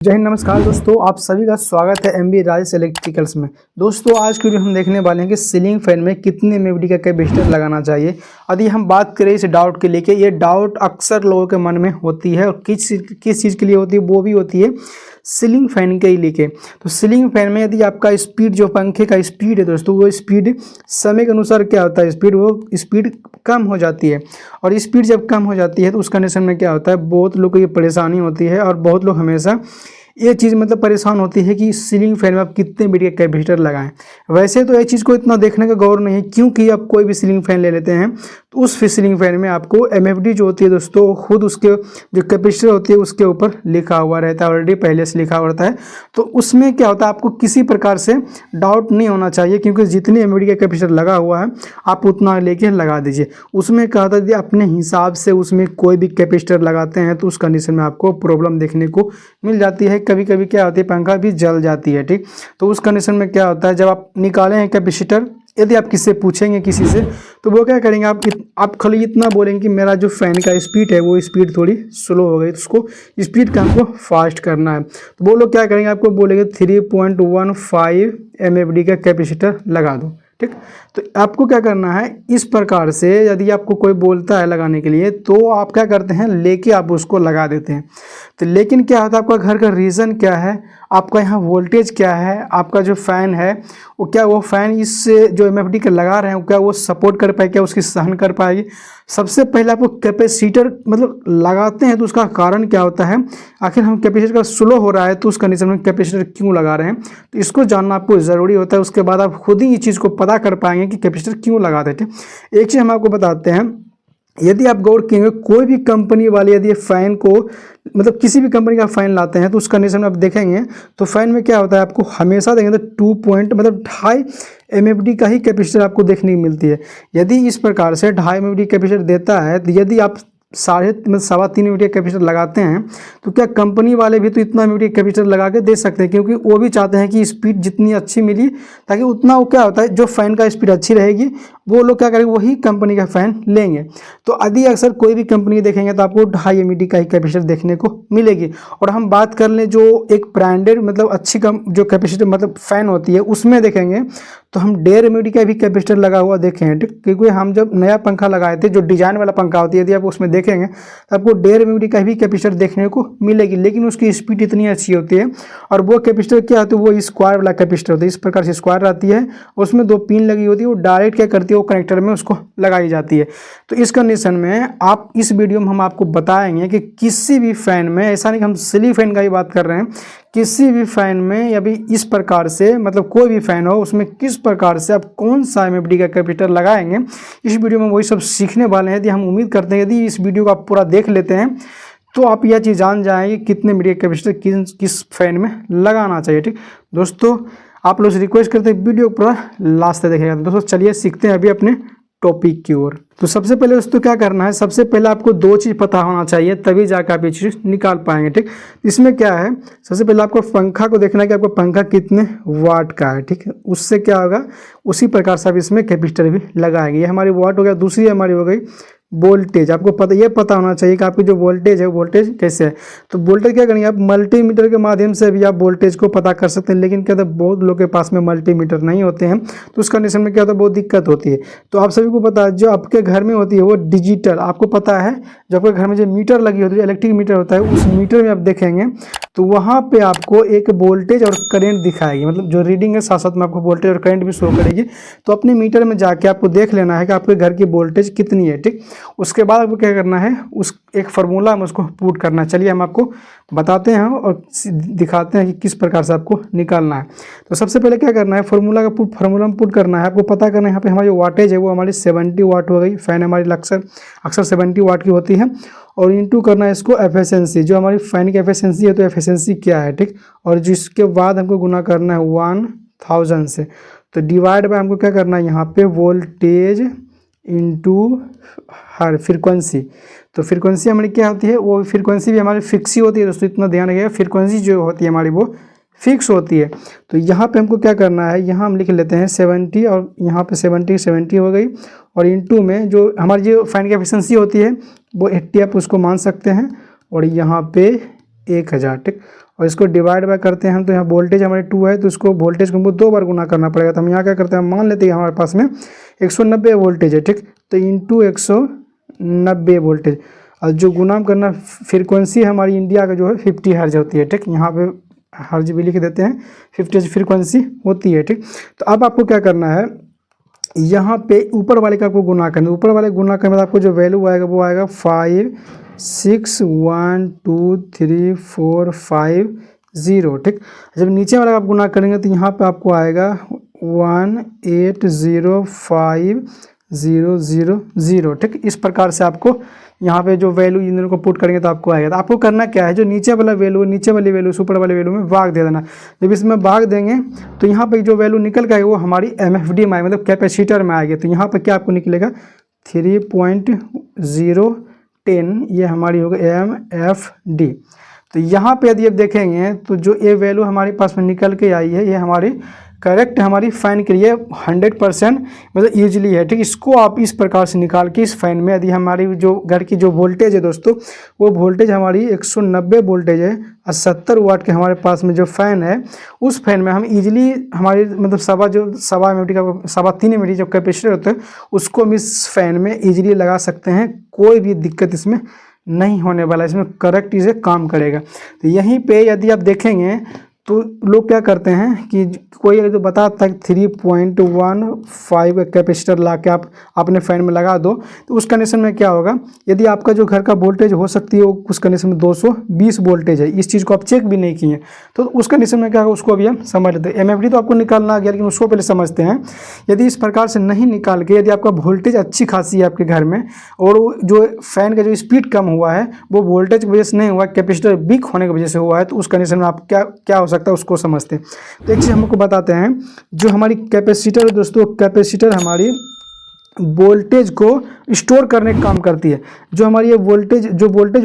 जय हिंद, नमस्कार दोस्तों, आप सभी का स्वागत है एमबी राजेश इलेक्ट्रिकल्स में। दोस्तों आज की वीडियो हम देखने वाले हैं कि सीलिंग फैन में कितने एमएफडी का कैपेसिटर लगाना चाहिए। यदि हम बात करें इस डाउट के लेके, ये डाउट अक्सर लोगों के मन में होती है और किस चीज़ के लिए होती है, वो भी होती है सीलिंग फैन के लेके। तो सीलिंग फैन में यदि आपका स्पीड, जो पंखे का स्पीड है दोस्तों, वो स्पीड समय के अनुसार क्या होता है, स्पीड कम हो जाती है। और स्पीड जब कम हो जाती है तो उस कंडीशन में क्या होता है, बहुत लोगों को ये परेशानी होती है और बहुत लोग हमेशा ये चीज़ परेशान होती है कि सीलिंग फैन में आप कितने बीट का कैपेसिटर लगाएं। वैसे तो ये चीज़ को इतना देखने का गौर नहीं है, क्योंकि आप कोई भी सीलिंग फैन ले लेते हैं तो उस सीलिंग फैन में आपको एमएफडी जो होती है दोस्तों, खुद उसके जो कैपेसिटर होती है उसके ऊपर लिखा हुआ रहता है, ऑलरेडी पहले से लिखा हुआ रहता है। तो उसमें क्या होता है, आपको किसी प्रकार से डाउट नहीं होना चाहिए, क्योंकि जितनी एमएफडी का कैपेसिटर लगा हुआ है आप उतना लेके लगा दीजिए। उसमें क्या होता है, यदि अपने हिसाब से उसमें कोई भी कैपेसिटर लगाते हैं तो उस कंडीशन में आपको प्रॉब्लम देखने को मिल जाती है। कभी कभी क्या होती है, पंखा भी जल जाती है। ठीक, तो उस कंडीशन में क्या होता है, जब आप निकाले हैं कैपेसिटर, यदि आप किससे पूछेंगे किसी से, तो वो क्या करेंगे, आप खाली इतना बोलेंगे कि मेरा जो फैन का स्पीड है वो स्पीड थोड़ी स्लो हो गई, तो उसको स्पीड का हमको फास्ट करना है। तो वो लोग क्या करेंगे, आपको बोलेंगे 3.15 एमएफडी का कैपेसिटर लगा दो। ठीक, तो आपको क्या करना है, इस प्रकार से यदि आपको कोई बोलता है लगाने के लिए तो आप क्या करते हैं, लेके आप उसको लगा देते हैं। तो लेकिन क्या होता है, आपका घर का रीज़न क्या है, आपका यहाँ वोल्टेज क्या है, आपका जो फ़ैन है वो क्या, वो फ़ैन इस जो एमएफडी का लगा रहे हैं क्या वो सपोर्ट कर पाएगी, क्या उसकी सहन कर पाएगी। सबसे पहले आपको कैपेसिटर लगाते हैं तो उसका कारण क्या होता है, आखिर हम कैपेसिटर का स्लो हो रहा है तो उस कंडीशन में कैपेसिटर क्यों लगा रहे हैं, तो इसको जानना आपको ज़रूरी होता है। उसके बाद आप खुद ही इस चीज़ को पता कर पाएंगे कि कैपेसिटर क्यों लगाते हैं। ठीक, एक चीज़ हम आपको बताते हैं, यदि आप गौर किएंगे कोई भी कंपनी वाले यदि फ़ैन को किसी भी कंपनी का फ़ैन लाते हैं तो उस कंडीशन में आप देखेंगे तो फ़ैन में क्या होता है, आपको हमेशा देखेंगे तो 2.2 एमएफडी का ही कैपेसिटर आपको देखने को मिलती है। यदि इस प्रकार से 2.5 एमएफडी कैपेसिटर देता है, तो यदि आप 3.5 एमएफडी का कैपेसिटर लगाते हैं तो क्या कंपनी वाले भी तो इतना एमएफडी कैपेसिटर लगा के दे सकते हैं, क्योंकि वो भी चाहते हैं कि स्पीड जितनी अच्छी मिली, ताकि उतना वो क्या होता है, जो फ़ैन का स्पीड अच्छी रहेगी वो लोग क्या करेंगे, वही कंपनी का फ़ैन लेंगे। तो यदि अक्सर कोई भी कंपनी देखेंगे तो आपको 2.5 एमएफडी का ही कैपेसिटर देखने को मिलेगी। और हम बात कर लें जो एक ब्रांडेड अच्छी जो कैपेसिटर फ़ैन होती है, उसमें देखेंगे तो हम 1.5 एमएफडी का भी कैपेसिटर लगा हुआ देखे हैं। ठीक, क्योंकि हम जब नया पंखा लगाए थे, जो डिजाइन वाला पंखा होती है, यदि आप उसमें देखेंगे तो आपको 1.5 एमएफडी का भी कैपेसिटर देखने को मिलेगी, लेकिन उसकी स्पीड इतनी अच्छी होती है। और वो कैपेसिटर क्या होती है, वो स्क्वायर वाला कैपेसिटर होता है, इस प्रकार से स्क्वायर रहती है, उसमें 2 पिन लगी होती है, वो डायरेक्ट क्या करती है, वो कनेक्टर में उसको लगाई जाती है। तो इस कंडीशन में आप इस वीडियो में हम आपको बताएंगे कि किसी भी फैन में, ऐसा नहीं कि हम सीलिंग फैन का ही बात कर रहे हैं, किसी भी फैन में या भी इस प्रकार से कोई भी फैन हो उसमें किस प्रकार से आप कौन सा एमएफडी का कैपेसिटर लगाएंगे, इस वीडियो में वही सब सीखने वाले हैं। यदि हम उम्मीद करते हैं यदि इस वीडियो को आप पूरा देख लेते हैं तो आप यह चीज़ जान जाएंगे कितने एमएफडी का कैपेसिटर किस फैन में लगाना चाहिए। ठीक दोस्तों, आप लोग से रिक्वेस्ट करते हैं वीडियो पूरा लास्ट तक देखिएगा। दोस्तों चलिए सीखते हैं अभी अपने टॉपिक की ओर। तो सबसे पहले दोस्तों क्या करना है, सबसे पहले आपको 2 चीज़ पता होना चाहिए, तभी जाकर आप ये चीज़ निकाल पाएंगे। ठीक, इसमें क्या है, सबसे पहले आपको पंखा को देखना है कि आपका पंखा कितने वाट का है। ठीक, उससे क्या होगा, उसी प्रकार से आप इसमें कैपेसिटर भी लगाएंगे। ये हमारी वाट हो गया। दूसरी हमारी हो गई वोल्टेज। आपको पता होना चाहिए कि आपकी जो वोल्टेज है वोल्टेज कैसे है। तो वोल्टेज क्या करेंगे, आप मल्टीमीटर के माध्यम से भी आप वोल्टेज को पता कर सकते हैं, लेकिन क्या होता है, बहुत लोगों के पास में मल्टीमीटर नहीं होते हैं, तो उस कंडीशन में क्या होता है, बहुत दिक्कत होती है। तो आप सभी को पता है, जो आपके घर में होती है वो डिजिटल, आपको पता है जो आपके घर में जो मीटर लगी होती है, जो इलेक्ट्रिक मीटर होता है, उस मीटर में आप देखेंगे तो वहाँ पे आपको एक वोल्टेज और करंट दिखाएगी, जो रीडिंग है साथ साथ में आपको वोल्टेज और करंट भी शो करेगी। तो अपने मीटर में जाके आपको देख लेना है कि आपके घर की वोल्टेज कितनी है। ठीक, उसके बाद आपको क्या करना है, उस एक फार्मूला में उसको पुट करना है। चलिए हम आपको बताते हैं और दिखाते हैं कि किस प्रकार से आपको निकालना है। तो सबसे पहले क्या करना है, फार्मूला में पुट करना है। आपको पता करना है, यहाँ पे हमारी वाटेज है वो हमारी 70 वाट हो गई। फैन हमारी अक्सर 70 वाट की होती है। और इंटू करना है इसको एफिशिएंसी, जो हमारी फैन की एफिशिएंसी है, तो एफिशिएंसी क्या है। ठीक, और जिसके बाद हमको गुना करना है 1000 से। तो डिवाइड बाय हमको क्या करना है, यहाँ पे वोल्टेज इंटू हर फ्रीक्वेंसी। तो फ्रीक्वेंसी हमारी क्या होती है, वो फ्रीक्वेंसी भी हमारी फिक्स ही होती है दोस्तों, इतना ध्यान रखिएगा। फ्रीक्वेंसी जो होती है हमारी वो फिक्स होती है। तो यहाँ पे हमको क्या करना है, यहाँ हम लिख लेते हैं 70 और यहाँ पे 70 हो गई, और इंटू में जो हमारी जो फैन की एफिशिएंसी होती है वो 80 आप उसको मान सकते हैं, और यहाँ पे 1000। ठीक, और इसको डिवाइड बाय करते हैं हम, तो यहाँ वोल्टेज हमारे 2 है, तो इसको वोल्टेज को हमको 2 बार गुना करना पड़ेगा। तो हम यहाँ क्या करते हैं, मान लेते हैं हमारे पास में 190 वोल्टेज है, ठीक, तो इंटू 190 वोल्टेज, और जो गुना करना फ्रीक्वेंसी हमारी इंडिया का जो है 50 हर्ज होती है, ठीक, यहाँ पे हर्ज भी लिख देते हैं, 50 फ्रीक्वेंसी होती है, ठीक। तो अब आपको क्या करना है, यहाँ पे ऊपर वाले का आपको गुना करना है, ऊपर वाले गुना करने में आपको जो वैल्यू आएगा वो आएगा 5 6 1 2 3 4 5 0, ठीक। जब नीचे वाला आप गुना करेंगे तो यहाँ पे आपको आएगा 1805000, ठीक। इस प्रकार से आपको यहाँ पे जो वैल्यू इन दोनों को पुट करेंगे तो आपको आएगा। तो आपको करना क्या है, जो नीचे वाला वैल्यू, नीचे वाली वैल्यू ऊपर वाले वैल्यू में भाग दे देना। जब इसमें भाग देंगे तो यहाँ पे जो वैल्यू निकल के आएगा वो हमारी MFD में आएगी, मतलब कैपेसिटर में आएगी। तो यहाँ पे क्या आपको निकलेगा 3.010, ये हमारी होगा MFD। तो यहाँ पे यदि आप देखेंगे तो जो ये वैल्यू हमारे पास में निकल के आई है, ये हमारी करेक्ट हमारी फ़ैन के लिए 100% मतलब ईजिली है, ठीक। इसको आप इस प्रकार से निकाल के इस फ़ैन में, यदि हमारी जो घर की जो वोल्टेज है दोस्तों, वो वोल्टेज हमारी 190 वोल्टेज है और 70 वाट के हमारे पास में जो फ़ैन है, उस फैन में हम इजीली हमारी मतलब सवा MFD का 3.25 MFD जो कैपेसिटर होता है उसको हम इस फैन में इजीली लगा सकते हैं। कोई भी दिक्कत इसमें नहीं होने वाला, इसमें करेक्ट इसे काम करेगा। तो यहीं पे यदि आप देखेंगे तो लोग क्या करते हैं कि कोई अगर तो बताता है 3.15 का कैपेसिटर ला के आप अपने फ़ैन में लगा दो, तो उस कंडीशन में क्या होगा, यदि आपका जो घर का वोल्टेज हो सकती है उस कंडीशन में 220 वोल्टेज है, इस चीज़ को आप चेक भी नहीं किए, तो उस कंडीशन में क्या होगा उसको अभी हम समझ लेते हैं। MFD तो आपको निकालना आ गया, लेकिन उसको पहले समझते हैं। यदि इस प्रकार से नहीं निकाल के, यदि आपका वोल्टेज अच्छी खासी है आपके घर में और जो फ़ैन का जो स्पीड कम हुआ है वो वोल्टेज की वजह से नहीं हुआ, कैपेसिटर वीक होने की वजह से हुआ है, तो उस कंडीशन में आप क्या हो सकता है उसको समझते हैं। तो एक चीज़ हमको बताते हैं, जो हमारी कैपेसिटर है दोस्तों, कैपेसिटर हमारी वोल्टेज को स्टोर करने का काम करती है। जो हमारी ये वोल्टेज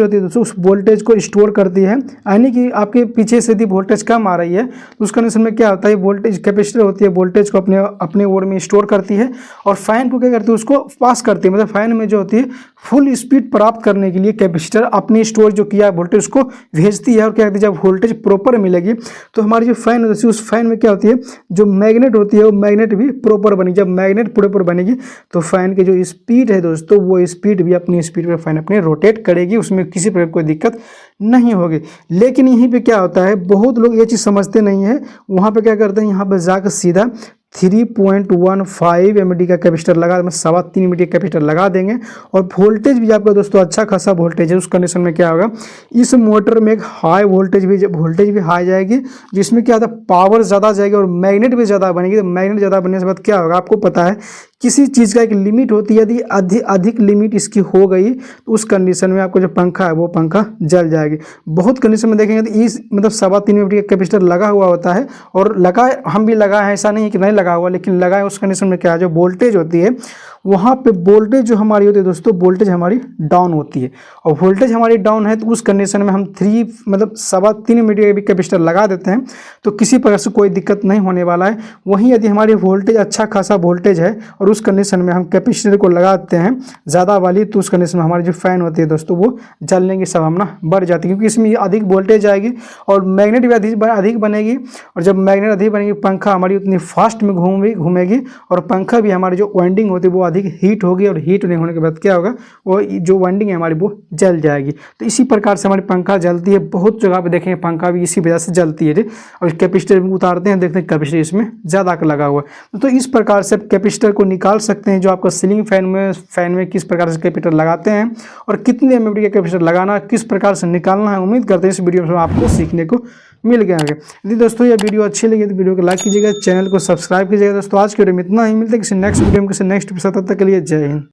होती है दोस्तों, उस वोल्टेज को स्टोर करती है, यानी कि आपके पीछे से यदि वोल्टेज कम आ रही है तो उस कंडीशन में क्या होता है, वोल्टेज कैपेसिटर होती है वोल्टेज को अपने ओर में स्टोर करती है और फैन को क्या करती है, उसको पास करती है। मतलब फैन में जो होती है फुल स्पीड प्राप्त करने के लिए कैपेसिटर अपनी स्टोर जो किया वोल्टेज उसको भेजती है, और क्या करती है, जब वोल्टेज प्रॉपर मिलेगी तो हमारी जो फैन होती है उस फैन में क्या होती है, जो मैग्नेट होती है वो मैग्नेट भी प्रॉपर बनेगी। जब मैग्नेट प्रॉपर बनेगी तो फैन की जो स्पीड है दोस्तों, वो स्पीड भी अपनी स्पीड पर फैन अपने रोटेट करेगी, उसमें किसी प्रकार कोई दिक्कत नहीं होगी। लेकिन यहीं पे क्या होता है, बहुत लोग ये चीज़ समझते नहीं है, वहाँ पे क्या करते हैं, यहाँ पे जाकर सीधा 3.15 MFD का कैपेसिटर लगा, 3.25 MFD का कैपेसिटर लगा देंगे और वोल्टेज भी आपका दोस्तों अच्छा खासा वोल्टेज है। उस कंडीशन में क्या होगा, इस मोटर में एक हाई वोल्टेज भी हाई जाएगी, जिसमें क्या होता है पावर ज़्यादा जाएगी और मैग्नेट भी ज़्यादा बनेगी। तो मैग्नेट ज़्यादा बनने से बाद क्या होगा, आपको पता है किसी चीज़ का एक लिमिट होती है, यदि अधिक लिमिट इसकी हो गई तो उस कंडीशन में आपको जो पंखा है वो पंखा जल जाएगी। बहुत कंडीशन में देखेंगे तो इस मतलब 3.25 MFD का कैपेसिटर लगा हुआ होता है, और हम भी लगा है, ऐसा नहीं है कि नहीं लगा हुआ, लेकिन लगा है उस कंडीशन में क्या है, जो वोल्टेज होती है वहाँ पे वोल्टेज जो हमारी होती है दोस्तों, वोल्टेज हमारी डाउन होती है, और वोल्टेज हमारी डाउन है तो उस कंडीशन में हम 3.25 MFD का भी कैपेसिटर लगा देते हैं, तो किसी प्रकार से कोई दिक्कत नहीं होने वाला है। वहीं यदि हमारी वोल्टेज अच्छा खासा वोल्टेज है और उस कंडीशन में हम कैपेसिटर को लगाते हैं ज़्यादा वाली, तो उस कंडीशन में हमारी जो फैन होती है दोस्तों वो जलने की संभावना बढ़ जाती है, क्योंकि इसमें अधिक वोल्टेज आएगी और मैग्नेट भी अधिक बनेगी, और जब मैग्नेट अधिक बनेगी पंखा हमारी उतनी फास्ट में घूमेगी और पंखा भी हमारी जो वाइंडिंग होती है वो अधिक हीट होगी, और हीट नहीं होने के बाद क्या होगा, वो जो वाइंडिंग है हमारी वो जल जाएगी। तो इसी प्रकार से हमारी पंखा जलती है। बहुत जगह पे देखेंगे पंखा भी इसी वजह से जलती है, और कैपेसिटर उतारते हैं, देखते हैं कैपेसिटर इसमें ज़्यादा लगा हुआ है। तो इस प्रकार से कैपेसिटर को निकाल सकते हैं, जो आपका सीलिंग फैन में किस प्रकार से कैपेसिटर लगाते हैं और कितने MFD का कैपेसिटर लगाना, किस प्रकार से निकालना है। उम्मीद करते हैं इस वीडियो में आपको सीखने को मिल गया है। यदि दोस्तों ये वीडियो अच्छी लगी तो वीडियो को लाइक कीजिएगा, चैनल को सब्सक्राइब कीजिएगा। दोस्तों आज के वीडियो में इतना ही, मिलते हैं किसी नेक्स्ट वीडियो में किसी नेक्स्ट एपिसोड, तब तक के लिए जय हिंद।